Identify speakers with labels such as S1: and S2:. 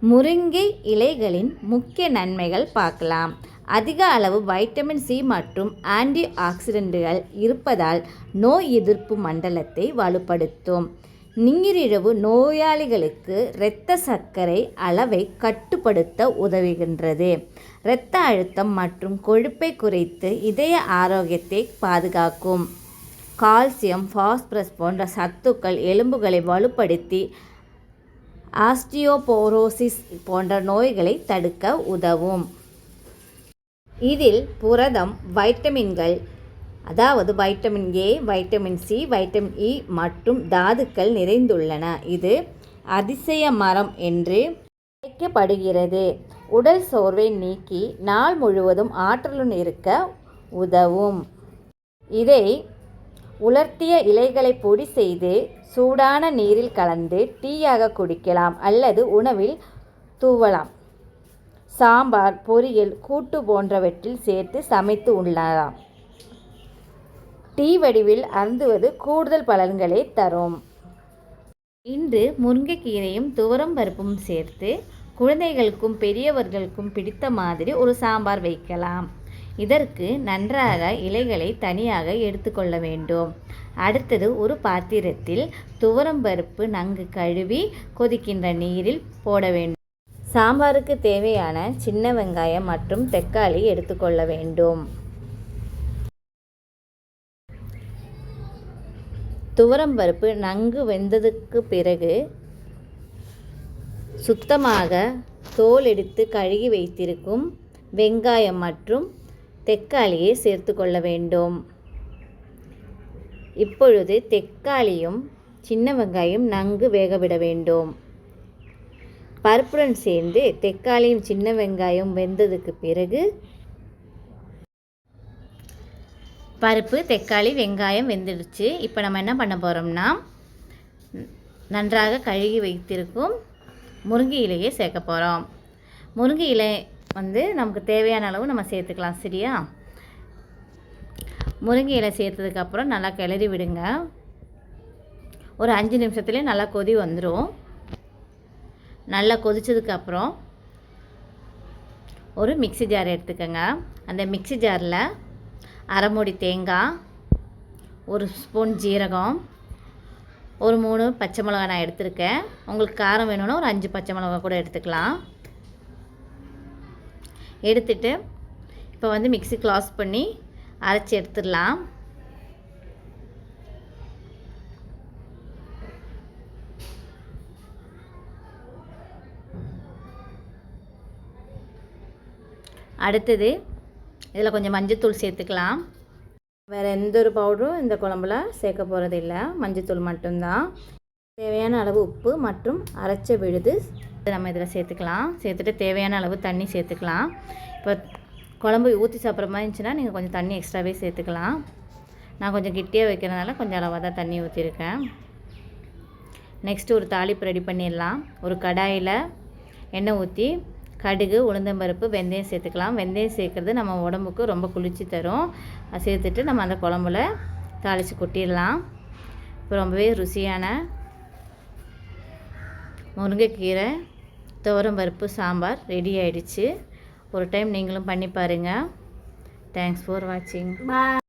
S1: முருங்கை இலைகளின் முக்கிய நன்மைகள் பார்க்கலாம். அதிக அளவு வைட்டமின் சி மற்றும் ஆன்டி ஆக்சிடென்ட்கள் இருப்பதால் நோய் எதிர்ப்பு மண்டலத்தை வலுப்படுத்தும். நீரிழிவு நோயாளிகளுக்கு இரத்த சர்க்கரை அளவை கட்டுப்படுத்த உதவுகின்றது. இரத்த அழுத்தம் மற்றும் கொழுப்பை குறைத்து இதய ஆரோக்கியத்தை பாதுகாக்கும். கால்சியம், பாஸ்பரஸ் போன்ற சத்துக்கள் எலும்புகளை வலுப்படுத்தி ஆஸ்டியோபோரோசிஸ் போன்ற நோய்களை தடுக்க உதவும். இதில் புரதம், வைட்டமின்கள் அதாவது vitamin A, vitamin C, vitamin E மற்றும் தாதுக்கள் நிறைந்துள்ளன. இது அதிசய மரம் என்று அழைக்கப்படுகிறது. உடல் சோர்வை நீக்கி நாள் முழுவதும் ஆற்றலுடன் இருக்க உதவும். இதை உலர்த்திய இலைகளை பொடி செய்து சூடான நீரில் கலந்து டீயாக குடிக்கலாம் அல்லது உணவில் தூவலாம். சாம்பார், பொரியல், கூட்டு போன்றவற்றில் சேர்த்து சமைத்து உண்ணலாம். டீ வடிவில் அருந்துவது கூடுதல் பலன்களை தரும். இன்று முருங்கைக்கீரையும் துவரம் பருப்பும் சேர்த்து குழந்தைகளுக்கும் பெரியவர்களுக்கும் பிடித்த மாதிரி ஒரு சாம்பார் வைக்கலாம். இதற்கு நன்றாக இலைகளை தனியாக எடுத்துக்கொள்ள வேண்டும். அடுத்தது ஒரு பாத்திரத்தில் துவரம்பருப்பு நன்கு கழுவி கொதிக்கின்ற நீரில் போட வேண்டும். சாம்பாருக்கு தேவையான சின்ன வெங்காயம் மற்றும் தக்காளி எடுத்துக்கொள்ள வேண்டும். துவரம்பருப்பு நன்கு வெந்ததுக்கு பிறகு சுத்தமாக தோல் எடுத்து கழுகி வைத்திருக்கும் வெங்காயம் மற்றும் தக்காளியை சேர்த்து கொள்ள வேண்டும். இப்பொழுது தக்காளியும் சின்ன வெங்காயம் நன்கு வேகவிட வேண்டும். பருப்புடன் சேர்ந்து தக்காளியும் சின்ன வெங்காயம் வெந்ததுக்கு பிறகு பருப்பு, தக்காளி, வெங்காயம் வெந்துடுச்சு. இப்போ நம்ம என்ன பண்ண போகிறோம்னா நன்றாக கழுகி வைத்திருக்கும் முருங்கை இலையை சேர்க்க போகிறோம். முருங்கை இலை நமக்கு தேவையான அளவு நம்ம சேர்த்துக்கலாம். சரியா? முருங்கை இலை சேர்த்ததுக்கப்புறம் நல்லா கிளறி விடுங்க. ஒரு 5 நிமிஷத்துலேயே நல்லா கொதி வந்துடும். நல்லா கொதிச்சதுக்கப்புறம் ஒரு மிக்ஸி ஜார் எடுத்துக்கோங்க. அந்த மிக்ஸி ஜாரில் அரை மூடி தேங்காய், ஒரு ஸ்பூன் ஜீரகம், ஒரு 3 பச்சை மிளகா நான் எடுத்திருக்கேன். உங்களுக்கு காரம் வேணும்னா ஒரு 5 பச்சை மிளகா கூட எடுத்துக்கலாம். எடுத்துட்டு இப்போ மிக்ஸி க்ளாஸ் பண்ணி அரைச்சி எடுத்துடலாம். அடுத்தது இதில் கொஞ்சம் மஞ்சத்தூள் சேர்த்துக்கலாம். வேறு எந்த ஒரு பவுடரும் இந்த குழம்புல சேர்க்க போகிறது இல்லை, மஞ்சத்தூள் மட்டும்தான். தேவையான அளவு உப்பு மற்றும் அரைச்ச விழுது நம்ம இதில் சேர்த்துக்கலாம். சேர்த்துட்டு தேவையான அளவு தண்ணி சேர்த்துக்கலாம். இப்போ குழம்பு ஊற்றி சாப்பிட்ற மாதிரி இருந்துச்சுன்னா நீங்கள் கொஞ்சம் தண்ணி எக்ஸ்ட்ராவே சேர்த்துக்கலாம். நான் கொஞ்சம் கெட்டியாக வைக்கிறதுனால கொஞ்சம் அளவாக தான் தண்ணி ஊற்றிருக்கேன். நெக்ஸ்ட்டு ஒரு தாளிப்பு ரெடி பண்ணிடலாம். ஒரு கடாயில் எண்ணெய் ஊற்றி கடுகு, உளுந்தம்பருப்பு, வெந்தயம் சேர்த்துக்கலாம். வெந்தயம் சேர்க்குறது நம்ம உடம்புக்கு ரொம்ப குளிர்ச்சி தரும். அதை சேர்த்துட்டு நம்ம அந்த குழம்புல தாளித்து கொட்டிடலாம். இப்போ ரொம்பவே ருசியான முருங்கைக்கீரை துவரம்பருப்பு சாம்பார் ரெடி ஆகிடுச்சு. ஒரு டைம் நீங்களும் பண்ணி பாருங்கள். தேங்க்ஸ் ஃபார் வாட்சிங். பாய்.